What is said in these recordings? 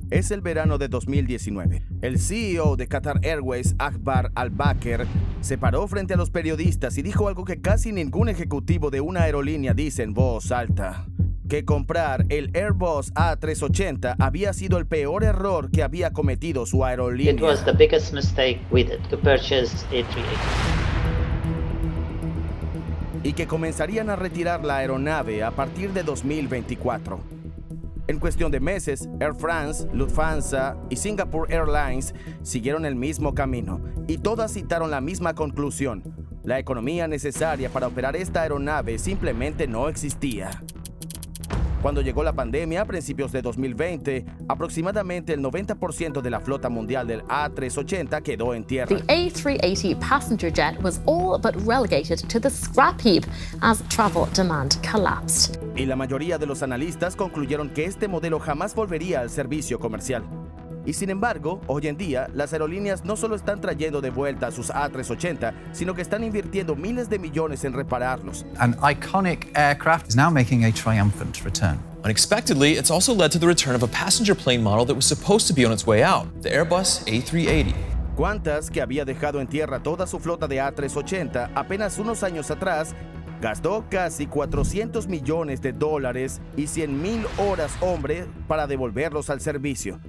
Es el verano de 2019. El CEO de Qatar Airways, Akbar Al-Bakr, se paró frente a los periodistas y dijo algo que casi ningún ejecutivo de una aerolínea dice en voz alta: que comprar el Airbus A380 había sido el peor error que había cometido su aerolínea. It was the biggest mistake we did to purchase A380. Y que comenzarían a retirar la aeronave a partir de 2024. En cuestión de meses, Air France, Lufthansa y Singapore Airlines siguieron el mismo camino, y todas citaron la misma conclusión: la economía necesaria para operar esta aeronave simplemente no existía. Cuando llegó la pandemia a principios de 2020, aproximadamente el 90% de la flota mundial del A380 quedó en tierra. The A380 passenger jet was all but relegated to the scrap heap as travel demand collapsed. Y la mayoría de los analistas concluyeron que este modelo jamás volvería al servicio comercial. Y sin embargo, hoy en día, las aerolíneas no solo están trayendo de vuelta a sus A380, sino que están invirtiendo miles de millones en repararlos. An iconic aircraft is now making a triumphant return. Unexpectedly, it's also led to the return of a passenger plane model that was supposed to be on its way out, the Airbus A380. Qantas, que había dejado en tierra toda su flota de A380 apenas unos años atrás, gastó casi $400 millones y 100,000 horas hombre para devolverlos al servicio.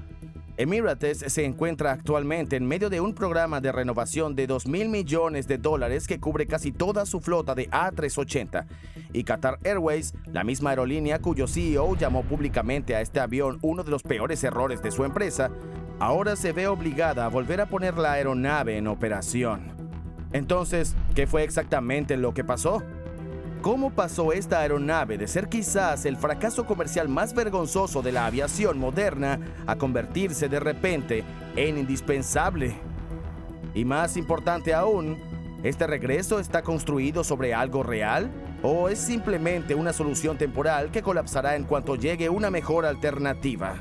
Emirates se encuentra actualmente en medio de un programa de renovación de $2,000 millones que cubre casi toda su flota de A380. Y Qatar Airways, la misma aerolínea cuyo CEO llamó públicamente a este avión uno de los peores errores de su empresa, ahora se ve obligada a volver a poner la aeronave en operación. Entonces, ¿qué fue exactamente lo que pasó? ¿Cómo pasó esta aeronave de ser quizás el fracaso comercial más vergonzoso de la aviación moderna a convertirse de repente en indispensable? Y más importante aún, ¿este regreso está construido sobre algo real? ¿O es simplemente una solución temporal que colapsará en cuanto llegue una mejor alternativa?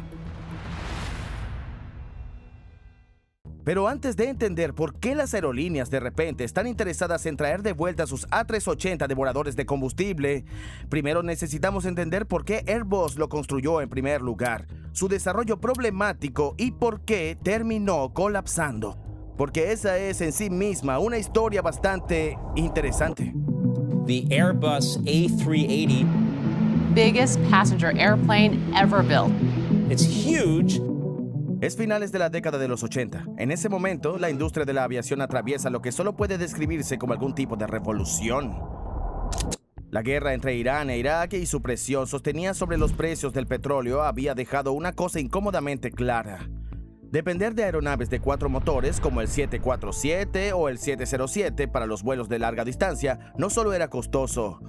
Pero antes de entender por qué las aerolíneas de repente están interesadas en traer de vuelta sus A380 devoradores de combustible, primero necesitamos entender por qué Airbus lo construyó en primer lugar, su desarrollo problemático y por qué terminó colapsando. Porque esa es en sí misma una historia bastante interesante. The Airbus A380. Biggest passenger airplane ever built. It's huge. Es finales de la década de los 80. En ese momento, la industria de la aviación atraviesa lo que solo puede describirse como algún tipo de revolución. La guerra entre Irán e Irak y su presión sostenida sobre los precios del petróleo había dejado una cosa incómodamente clara. Depender de aeronaves de 4 motores como el 747 o el 707 para los vuelos de larga distancia no solo era costoso,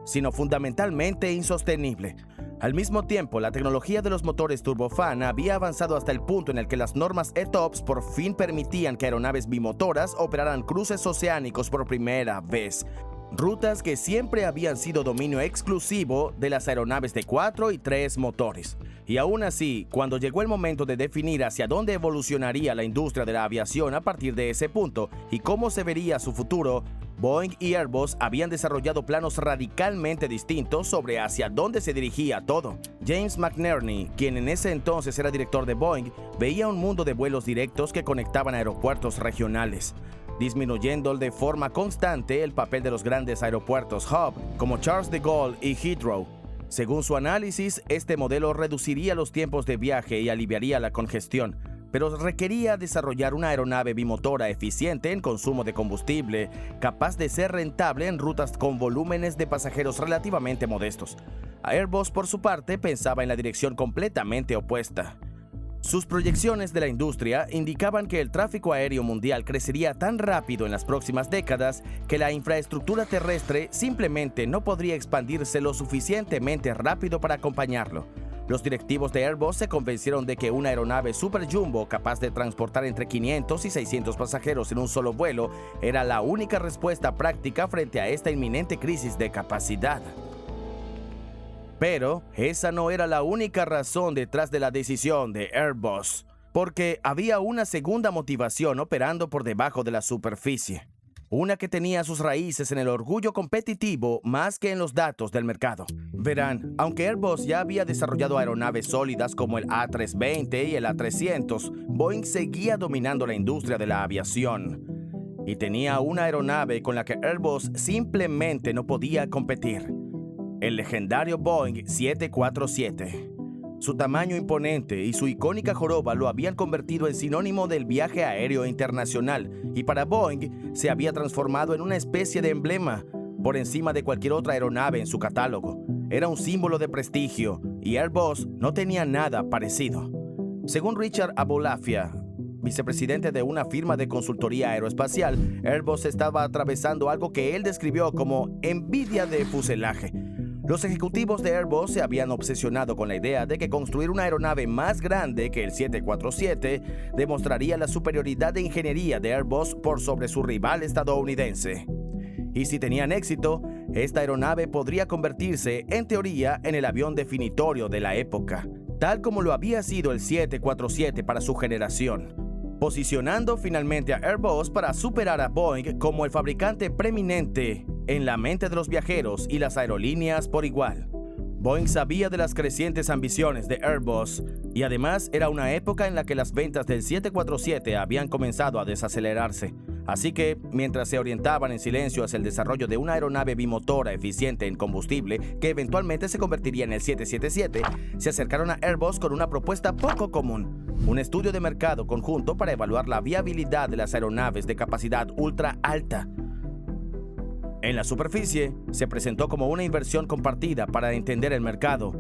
sino fundamentalmente insostenible. Al mismo tiempo, la tecnología de los motores turbofan había avanzado hasta el punto en el que las normas ETOPS por fin permitían que aeronaves bimotoras operaran cruces oceánicos por primera vez. Rutas que siempre habían sido dominio exclusivo de las aeronaves de 4 y 3 motores. Y aún así, cuando llegó el momento de definir hacia dónde evolucionaría la industria de la aviación a partir de ese punto y cómo se vería su futuro, Boeing y Airbus habían desarrollado planos radicalmente distintos sobre hacia dónde se dirigía todo. James McNerney, quien en ese entonces era director de Boeing, veía un mundo de vuelos directos que conectaban aeropuertos regionales, disminuyendo de forma constante el papel de los grandes aeropuertos hub como Charles de Gaulle y Heathrow. Según su análisis, este modelo reduciría los tiempos de viaje y aliviaría la congestión, pero requería desarrollar una aeronave bimotora eficiente en consumo de combustible, capaz de ser rentable en rutas con volúmenes de pasajeros relativamente modestos. Airbus, por su parte, pensaba en la dirección completamente opuesta. Sus proyecciones de la industria indicaban que el tráfico aéreo mundial crecería tan rápido en las próximas décadas que la infraestructura terrestre simplemente no podría expandirse lo suficientemente rápido para acompañarlo. Los directivos de Airbus se convencieron de que una aeronave super jumbo capaz de transportar entre 500 y 600 pasajeros en un solo vuelo era la única respuesta práctica frente a esta inminente crisis de capacidad. Pero esa no era la única razón detrás de la decisión de Airbus, porque había una segunda motivación operando por debajo de la superficie. una que tenía sus raíces en el orgullo competitivo más que en los datos del mercado. Verán, aunque Airbus ya había desarrollado aeronaves sólidas como el A320 y el A300, Boeing seguía dominando la industria de la aviación. Y tenía una aeronave con la que Airbus simplemente no podía competir: el legendario Boeing 747. Su tamaño imponente y su icónica joroba lo habían convertido en sinónimo del viaje aéreo internacional, y para Boeing se había transformado en una especie de emblema por encima de cualquier otra aeronave en su catálogo. Era un símbolo de prestigio, y Airbus no tenía nada parecido. Según Richard Abolafia, vicepresidente de una firma de consultoría aeroespacial, Airbus estaba atravesando algo que él describió como envidia de fuselaje. Los ejecutivos de Airbus se habían obsesionado con la idea de que construir una aeronave más grande que el 747 demostraría la superioridad de ingeniería de Airbus por sobre su rival estadounidense. Y si tenían éxito, esta aeronave podría convertirse, en teoría, en el avión definitorio de la época, tal como lo había sido el 747 para su generación, posicionando finalmente a Airbus para superar a Boeing como el fabricante preeminente en la mente de los viajeros y las aerolíneas por igual. Boeing sabía de las crecientes ambiciones de Airbus, y además era una época en la que las ventas del 747 habían comenzado a desacelerarse. Así que, mientras se orientaban en silencio hacia el desarrollo de una aeronave bimotora eficiente en combustible que eventualmente se convertiría en el 777, se acercaron a Airbus con una propuesta poco común: un estudio de mercado conjunto para evaluar la viabilidad de las aeronaves de capacidad ultra alta. En la superficie, se presentó como una inversión compartida para entender el mercado,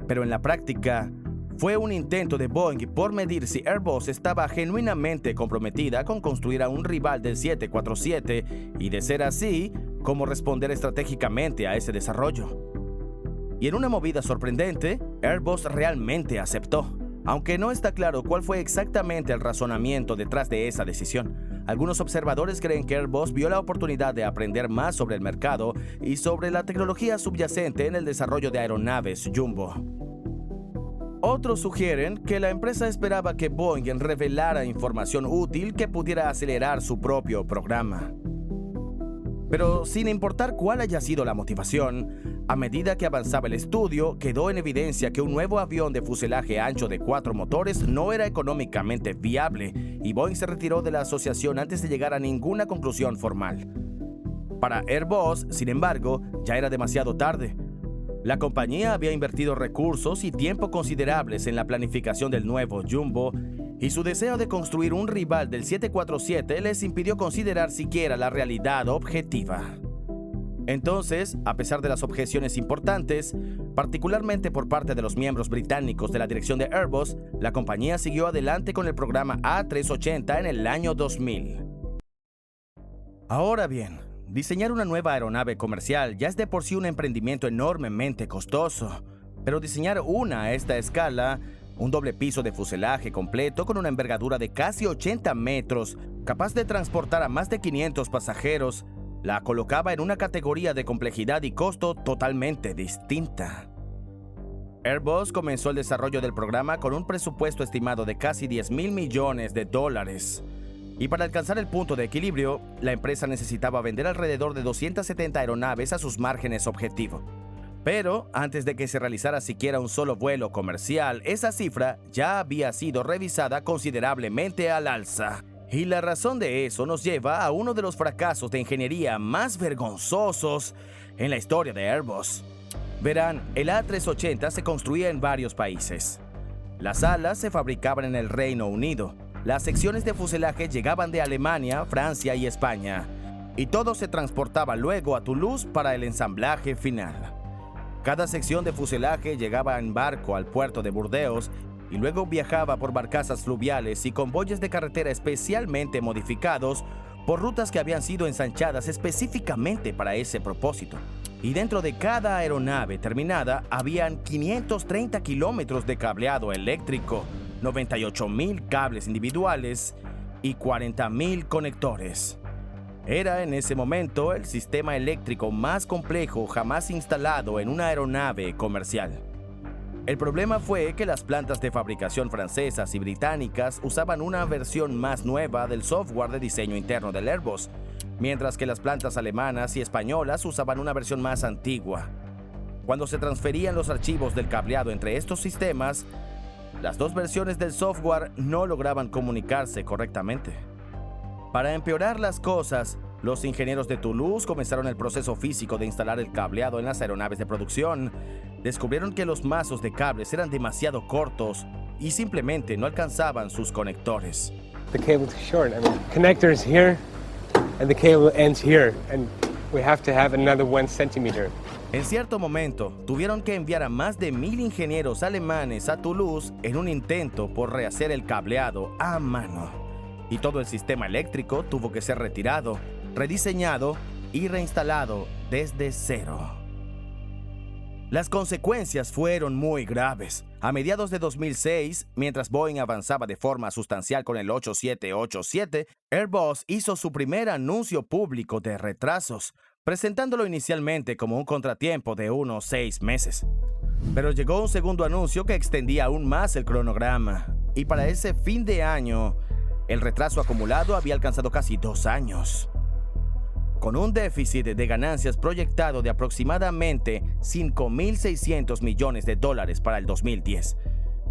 pero en la práctica, fue un intento de Boeing por medir si Airbus estaba genuinamente comprometida con construir a un rival del 747 y, de ser así, cómo responder estratégicamente a ese desarrollo. Y en una movida sorprendente, Airbus realmente aceptó, aunque no está claro cuál fue exactamente el razonamiento detrás de esa decisión. Algunos observadores creen que Airbus vio la oportunidad de aprender más sobre el mercado y sobre la tecnología subyacente en el desarrollo de aeronaves jumbo. Otros sugieren que la empresa esperaba que Boeing revelara información útil que pudiera acelerar su propio programa. Pero sin importar cuál haya sido la motivación, a medida que avanzaba el estudio, quedó en evidencia que un nuevo avión de fuselaje ancho de 4 motores no era económicamente viable, y Boeing se retiró de la asociación antes de llegar a ninguna conclusión formal. Para Airbus, sin embargo, ya era demasiado tarde. La compañía había invertido recursos y tiempo considerables en la planificación del nuevo jumbo, y su deseo de construir un rival del 747 les impidió considerar siquiera la realidad objetiva. Entonces, a pesar de las objeciones importantes, particularmente por parte de los miembros británicos de la dirección de Airbus, la compañía siguió adelante con el programa A380 en el año 2000. Ahora bien, diseñar una nueva aeronave comercial ya es de por sí un emprendimiento enormemente costoso, pero diseñar una a esta escala, un doble piso de fuselaje completo con una envergadura de casi 80 metros, capaz de transportar a más de 500 pasajeros, la colocaba en una categoría de complejidad y costo totalmente distinta. Airbus comenzó el desarrollo del programa con un presupuesto estimado de casi $10,000 millones. Y para alcanzar el punto de equilibrio, la empresa necesitaba vender alrededor de 270 aeronaves a sus márgenes objetivo. Pero antes de que se realizara siquiera un solo vuelo comercial, esa cifra ya había sido revisada considerablemente al alza. Y la razón de eso nos lleva a uno de los fracasos de ingeniería más vergonzosos en la historia de Airbus. Verán, el A380 se construía en varios países. Las alas se fabricaban en el Reino Unido. Las secciones de fuselaje llegaban de Alemania, Francia y España, y todo se transportaba luego a Toulouse para el ensamblaje final. Cada sección de fuselaje llegaba en barco al puerto de Burdeos y luego viajaba por barcazas fluviales y convoyes de carretera especialmente modificados por rutas que habían sido ensanchadas específicamente para ese propósito. Y dentro de cada aeronave terminada habían 530 kilómetros de cableado eléctrico, 98,000 cables individuales y 40,000 conectores. Era en ese momento el sistema eléctrico más complejo jamás instalado en una aeronave comercial. El problema fue que las plantas de fabricación francesas y británicas usaban una versión más nueva del software de diseño interno del Airbus, mientras que las plantas alemanas y españolas usaban una versión más antigua. Cuando se transferían los archivos del cableado entre estos sistemas, las dos versiones del software no lograban comunicarse correctamente. Para empeorar las cosas, los ingenieros de Toulouse comenzaron el proceso físico de instalar el cableado en las aeronaves de producción. Descubrieron que los mazos de cables eran demasiado cortos y simplemente no alcanzaban sus conectores. The cable's short. I mean, connector is here, and the cable ends here, and we have to have another 1 centimeter. En cierto momento, tuvieron que enviar a más de 1000 ingenieros alemanes a Toulouse en un intento por rehacer el cableado a mano. Y todo el sistema eléctrico tuvo que ser retirado, rediseñado y reinstalado desde cero. Las consecuencias fueron muy graves. A mediados de 2006, mientras Boeing avanzaba de forma sustancial con el 8787, Airbus hizo su primer anuncio público de retrasos, presentándolo inicialmente como un contratiempo de unos 6 meses. Pero llegó un segundo anuncio que extendía aún más el cronograma, y para ese fin de año, el retraso acumulado había alcanzado casi 2 años. Con un déficit de ganancias proyectado de aproximadamente $5.600 millones para el 2010.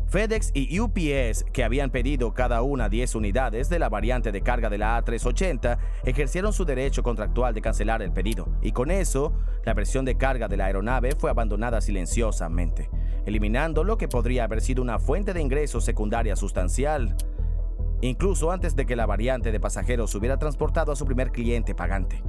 FedEx y UPS, que habían pedido cada una 10 unidades de la variante de carga de la A380, ejercieron su derecho contractual de cancelar el pedido, y con eso, la versión de carga de la aeronave fue abandonada silenciosamente, eliminando lo que podría haber sido una fuente de ingresos secundaria sustancial, incluso antes de que la variante de pasajeros hubiera transportado a su primer cliente pagante.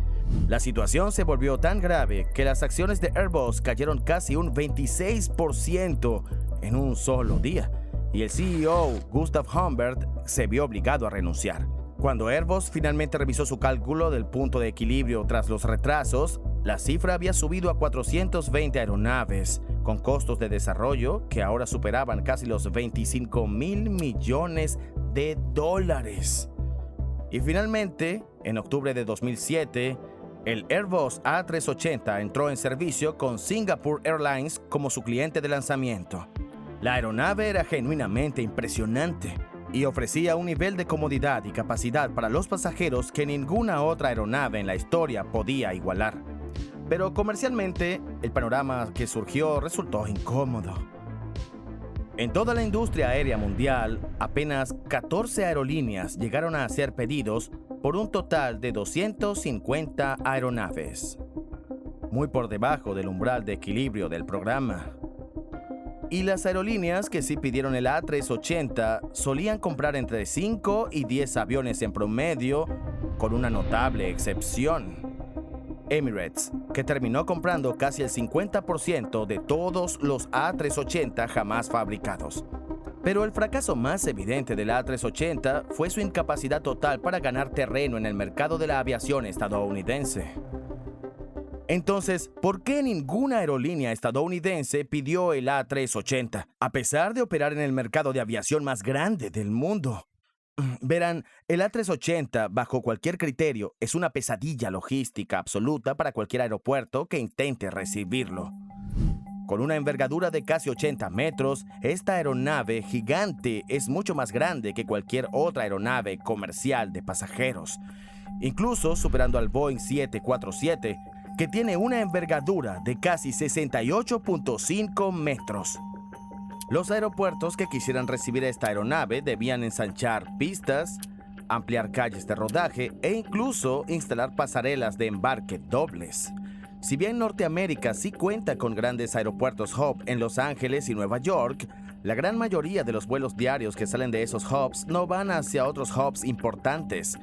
La situación se volvió tan grave que las acciones de Airbus cayeron casi un 26% en un solo día, y el CEO, Gustav Humbert, se vio obligado a renunciar. Cuando Airbus finalmente revisó su cálculo del punto de equilibrio tras los retrasos, la cifra había subido a 420 aeronaves, con costos de desarrollo que ahora superaban casi los $25.000 millones. Y finalmente, en octubre de 2007, el Airbus A380 entró en servicio con Singapore Airlines como su cliente de lanzamiento. La aeronave era genuinamente impresionante y ofrecía un nivel de comodidad y capacidad para los pasajeros que ninguna otra aeronave en la historia podía igualar. Pero comercialmente, el panorama que surgió resultó incómodo. En toda la industria aérea mundial, apenas 14 aerolíneas llegaron a hacer pedidos por un total de 250 aeronaves, muy por debajo del umbral de equilibrio del programa. Y las aerolíneas que sí pidieron el A380 solían comprar entre 5 y 10 aviones en promedio, con una notable excepción: Emirates, que terminó comprando casi el 50% de todos los A380 jamás fabricados. Pero el fracaso más evidente del A380 fue su incapacidad total para ganar terreno en el mercado de la aviación estadounidense. Entonces, ¿por qué ninguna aerolínea estadounidense pidió el A380, a pesar de operar en el mercado de aviación más grande del mundo? Verán, el A380, bajo cualquier criterio, es una pesadilla logística absoluta para cualquier aeropuerto que intente recibirlo. Con una envergadura de casi 80 metros, esta aeronave gigante es mucho más grande que cualquier otra aeronave comercial de pasajeros, incluso superando al Boeing 747, que tiene una envergadura de casi 68.5 metros. Los aeropuertos que quisieran recibir esta aeronave debían ensanchar pistas, ampliar calles de rodaje e incluso instalar pasarelas de embarque dobles. Si bien Norteamérica sí cuenta con grandes aeropuertos hub en Los Ángeles y Nueva York, la gran mayoría de los vuelos diarios que salen de esos hubs no van hacia otros hubs importantes,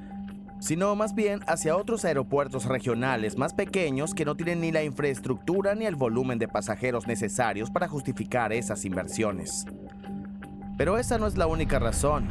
sino más bien hacia otros aeropuertos regionales más pequeños que no tienen ni la infraestructura ni el volumen de pasajeros necesarios para justificar esas inversiones. Pero esa no es la única razón.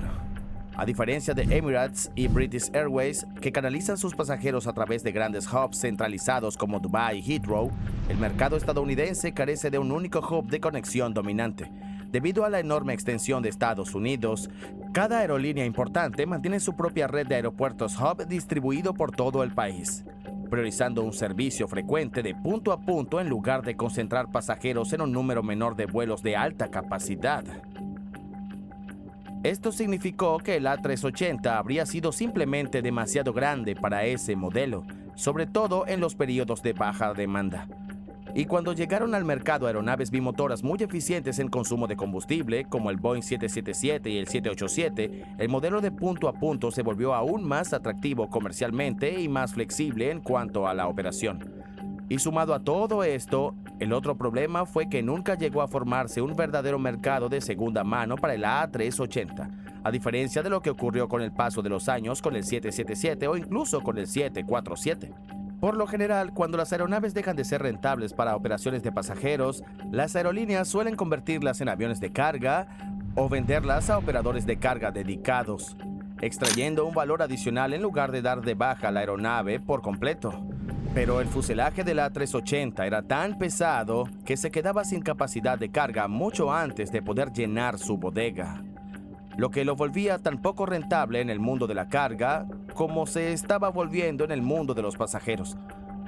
A diferencia de Emirates y British Airways, que canalizan sus pasajeros a través de grandes hubs centralizados como Dubai y Heathrow, el mercado estadounidense carece de un único hub de conexión dominante. Debido a la enorme extensión de Estados Unidos, cada aerolínea importante mantiene su propia red de aeropuertos hub distribuido por todo el país, priorizando un servicio frecuente de punto a punto en lugar de concentrar pasajeros en un número menor de vuelos de alta capacidad. Esto significó que el A380 habría sido simplemente demasiado grande para ese modelo, sobre todo en los periodos de baja demanda. Y cuando llegaron al mercado aeronaves bimotoras muy eficientes en consumo de combustible, como el Boeing 777 y el 787, el modelo de punto a punto se volvió aún más atractivo comercialmente y más flexible en cuanto a la operación. Y sumado a todo esto, el otro problema fue que nunca llegó a formarse un verdadero mercado de segunda mano para el A380, a diferencia de lo que ocurrió con el paso de los años con el 777 o incluso con el 747. Por lo general, cuando las aeronaves dejan de ser rentables para operaciones de pasajeros, las aerolíneas suelen convertirlas en aviones de carga o venderlas a operadores de carga dedicados, extrayendo un valor adicional en lugar de dar de baja la aeronave por completo. Pero el fuselaje del A380 era tan pesado que se quedaba sin capacidad de carga mucho antes de poder llenar su bodega, lo que lo volvía tan poco rentable en el mundo de la carga como se estaba volviendo en el mundo de los pasajeros.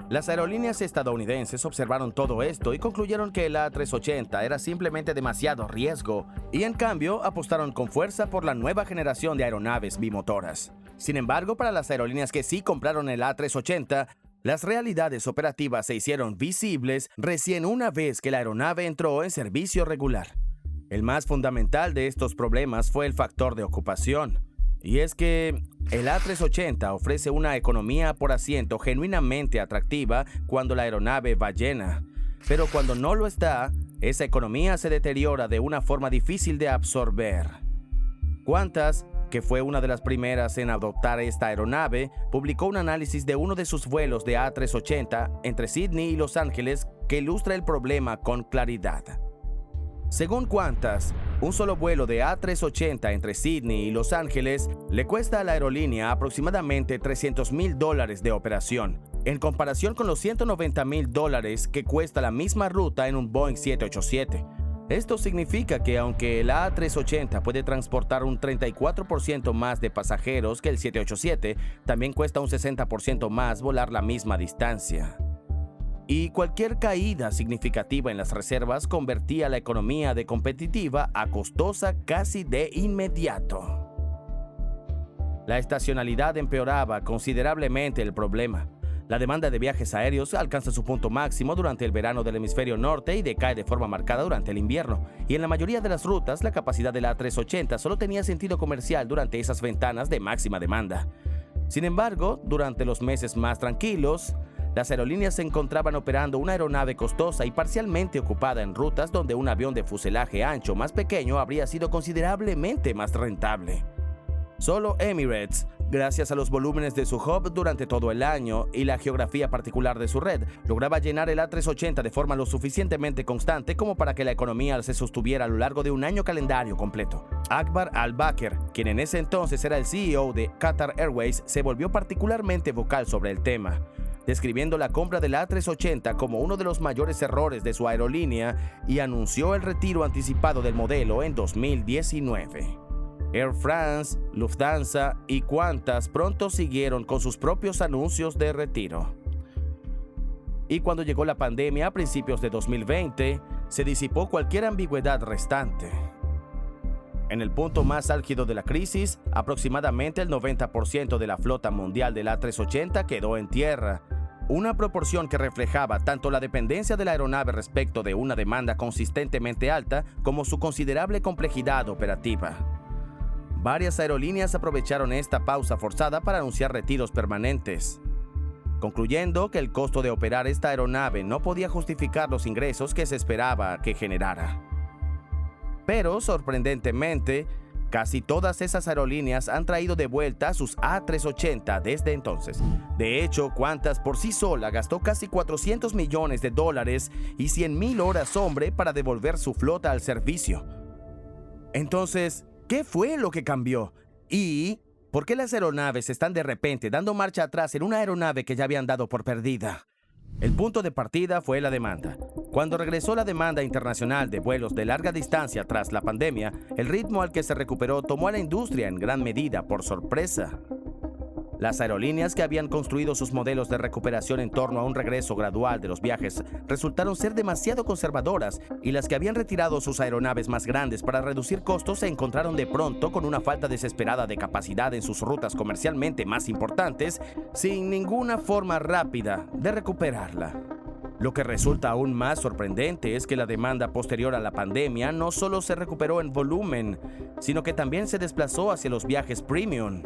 Las aerolíneas estadounidenses observaron todo esto y concluyeron que el A380 era simplemente demasiado riesgo y en cambio apostaron con fuerza por la nueva generación de aeronaves bimotoras. Sin embargo, para las aerolíneas que sí compraron el A380, las realidades operativas se hicieron visibles recién una vez que la aeronave entró en servicio regular. El más fundamental de estos problemas fue el factor de ocupación. Y es que el A380 ofrece una economía por asiento genuinamente atractiva cuando la aeronave va llena. Pero cuando no lo está, esa economía se deteriora de una forma difícil de absorber. Qantas, que fue una de las primeras en adoptar esta aeronave, publicó un análisis de uno de sus vuelos de A380 entre Sydney y Los Ángeles que ilustra el problema con claridad. Según Qantas, un solo vuelo de A380 entre Sydney y Los Ángeles le cuesta a la aerolínea aproximadamente $300,000 de operación, en comparación con los $190,000 que cuesta la misma ruta en un Boeing 787. Esto significa que aunque el A380 puede transportar un 34% más de pasajeros que el 787, también cuesta un 60% más volar la misma distancia. Y cualquier caída significativa en las reservas convertía la economía de competitiva a costosa casi de inmediato. La estacionalidad empeoraba considerablemente el problema. La demanda de viajes aéreos alcanza su punto máximo durante el verano del hemisferio norte y decae de forma marcada durante el invierno. Y en la mayoría de las rutas, la capacidad de la A380 solo tenía sentido comercial durante esas ventanas de máxima demanda. Sin embargo, durante los meses más tranquilos, las aerolíneas se encontraban operando una aeronave costosa y parcialmente ocupada en rutas donde un avión de fuselaje ancho más pequeño habría sido considerablemente más rentable. Solo Emirates, gracias a los volúmenes de su hub durante todo el año y la geografía particular de su red, lograba llenar el A380 de forma lo suficientemente constante como para que la economía se sostuviera a lo largo de un año calendario completo. Akbar Al-Bakr, quien en ese entonces era el CEO de Qatar Airways, se volvió particularmente vocal sobre el tema, describiendo la compra del A380 como uno de los mayores errores de su aerolínea y anunció el retiro anticipado del modelo en 2019. Air France, Lufthansa y Qantas pronto siguieron con sus propios anuncios de retiro. Y cuando llegó la pandemia a principios de 2020, se disipó cualquier ambigüedad restante. En el punto más álgido de la crisis, aproximadamente el 90% de la flota mundial del A380 quedó en tierra, una proporción que reflejaba tanto la dependencia de la aeronave respecto de una demanda consistentemente alta como su considerable complejidad operativa. Varias aerolíneas aprovecharon esta pausa forzada para anunciar retiros permanentes, concluyendo que el costo de operar esta aeronave no podía justificar los ingresos que se esperaba que generara. Pero, sorprendentemente, casi todas esas aerolíneas han traído de vuelta sus A380 desde entonces. De hecho, Qantas por sí sola gastó casi $400 millones y 100,000 horas hombre para devolver su flota al servicio. Entonces, ¿qué fue lo que cambió? ¿Y por qué las aeronaves están de repente dando marcha atrás en una aeronave que ya habían dado por perdida? El punto de partida fue la demanda. Cuando regresó la demanda internacional de vuelos de larga distancia tras la pandemia, el ritmo al que se recuperó tomó a la industria en gran medida por sorpresa. Las aerolíneas que habían construido sus modelos de recuperación en torno a un regreso gradual de los viajes resultaron ser demasiado conservadoras, y las que habían retirado sus aeronaves más grandes para reducir costos se encontraron de pronto con una falta desesperada de capacidad en sus rutas comercialmente más importantes, sin ninguna forma rápida de recuperarla. Lo que resulta aún más sorprendente es que la demanda posterior a la pandemia no solo se recuperó en volumen, sino que también se desplazó hacia los viajes premium.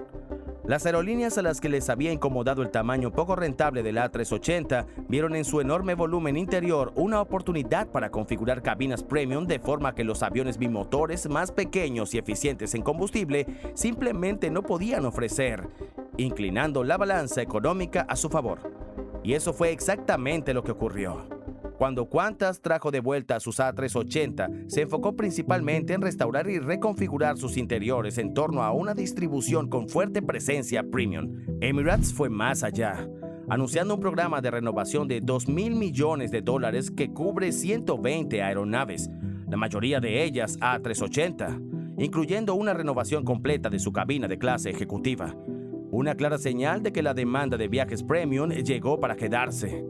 Las aerolíneas a las que les había incomodado el tamaño poco rentable del A380 vieron en su enorme volumen interior una oportunidad para configurar cabinas premium de forma que los aviones bimotores más pequeños y eficientes en combustible simplemente no podían ofrecer, inclinando la balanza económica a su favor. Y eso fue exactamente lo que ocurrió. Cuando Qantas trajo de vuelta a sus A380, se enfocó principalmente en restaurar y reconfigurar sus interiores en torno a una distribución con fuerte presencia premium. Emirates fue más allá, anunciando un programa de renovación de $2.000 millones que cubre 120 aeronaves, la mayoría de ellas A380, incluyendo una renovación completa de su cabina de clase ejecutiva. Una clara señal de que la demanda de viajes premium llegó para quedarse.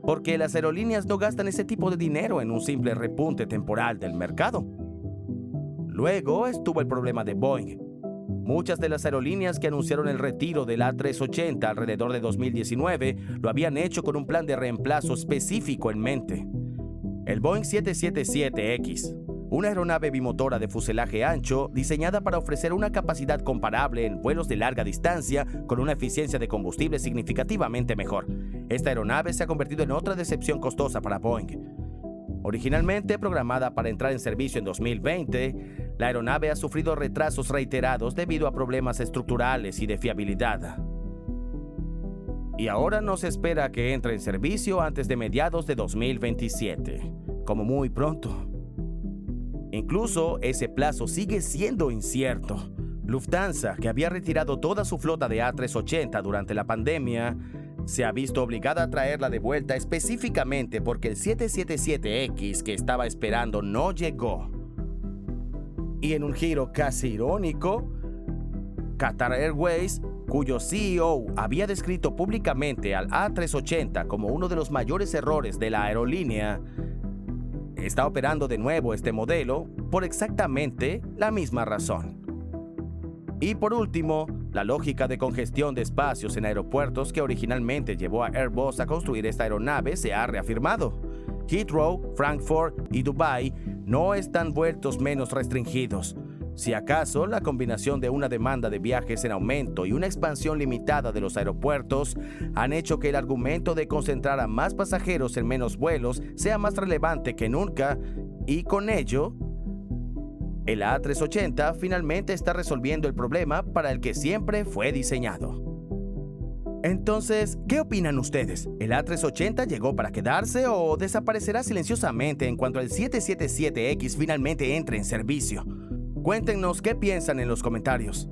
Porque las aerolíneas no gastan ese tipo de dinero en un simple repunte temporal del mercado. Luego estuvo el problema de Boeing. Muchas de las aerolíneas que anunciaron el retiro del A380 alrededor de 2019 lo habían hecho con un plan de reemplazo específico en mente. El Boeing 777X, una aeronave bimotora de fuselaje ancho diseñada para ofrecer una capacidad comparable en vuelos de larga distancia con una eficiencia de combustible significativamente mejor. Esta aeronave se ha convertido en otra decepción costosa para Boeing. Originalmente programada para entrar en servicio en 2020, la aeronave ha sufrido retrasos reiterados debido a problemas estructurales y de fiabilidad. Y ahora no se espera que entre en servicio antes de mediados de 2027, como muy pronto. Incluso ese plazo sigue siendo incierto. Lufthansa, que había retirado toda su flota de A380 durante la pandemia, se ha visto obligada a traerla de vuelta específicamente porque el 777X que estaba esperando no llegó. Y en un giro casi irónico, Qatar Airways, cuyo CEO había descrito públicamente al A380 como uno de los mayores errores de la aerolínea, está operando de nuevo este modelo por exactamente la misma razón. Y por último, la lógica de congestión de espacios en aeropuertos que originalmente llevó a Airbus a construir esta aeronave se ha reafirmado. Heathrow, Frankfurt y Dubái no están vueltos menos restringidos. Si acaso, la combinación de una demanda de viajes en aumento y una expansión limitada de los aeropuertos han hecho que el argumento de concentrar a más pasajeros en menos vuelos sea más relevante que nunca, y con ello, el A380 finalmente está resolviendo el problema para el que siempre fue diseñado. Entonces, ¿qué opinan ustedes? ¿El A380 llegó para quedarse o desaparecerá silenciosamente en cuanto el 777X finalmente entre en servicio? Cuéntenos qué piensan en los comentarios.